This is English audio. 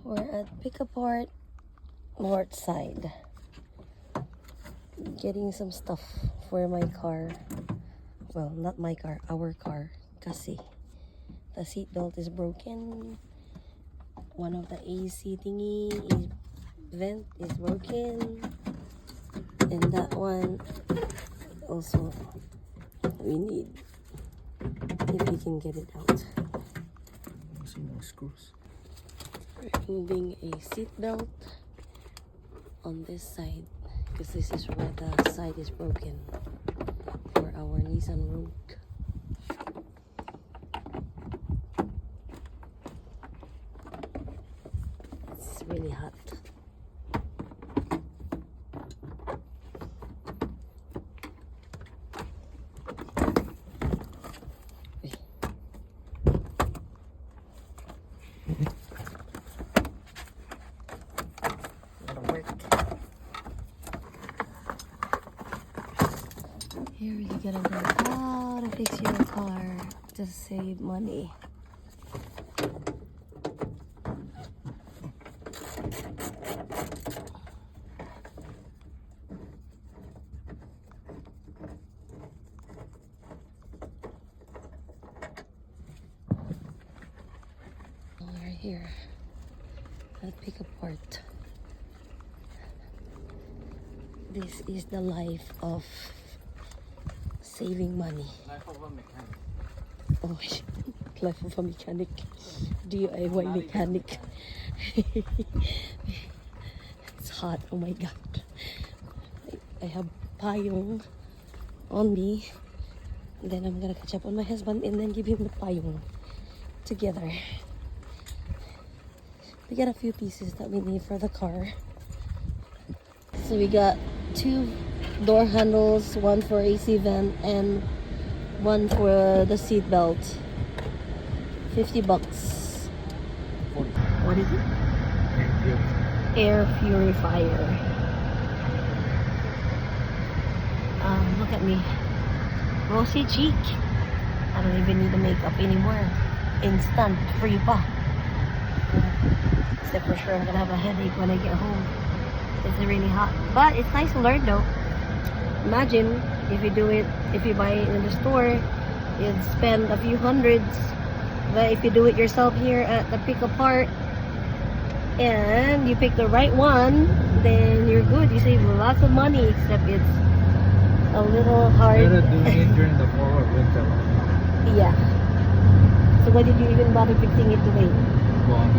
We're at PickAPart North side. Getting some stuff for my car. Well, not my car, our car. Kasi the seat belt is broken. One of the AC thingy vent is broken. And that one also we need, if we can get it out. Some more screws. Removing a seat belt on this side because this is where the side is broken for our Nissan Rogue. It's really hot. Here you gotta learn how to fix your car to save money. We're here at PickAPart. This is the life of saving money. Life of a mechanic. Oh, life of a mechanic. DIY mechanic. It's hot. Oh my god. I have payong on me. Then I'm gonna catch up on my husband and then give him the payong together. We got a few pieces that we need for the car. So we got 2 door handles, one for AC vent and one for the seat belt. $50. 40. What is it? Air Air purifier. Look at me. Rosy cheek. I don't even need the makeup anymore. Instant, free pa. Except for sure I'm gonna have a headache when I get home. It's really hot. But it's nice to learn though. Imagine if you do it, if you buy it in the store, you'd spend a few hundreds. But if you do it yourself here at the PickAPart and you pick the right one, then you're good. You save lots of money, except it's a little hard. Better doing it during the fall or winter. Yeah. So why did you even bother fixing it today? Well,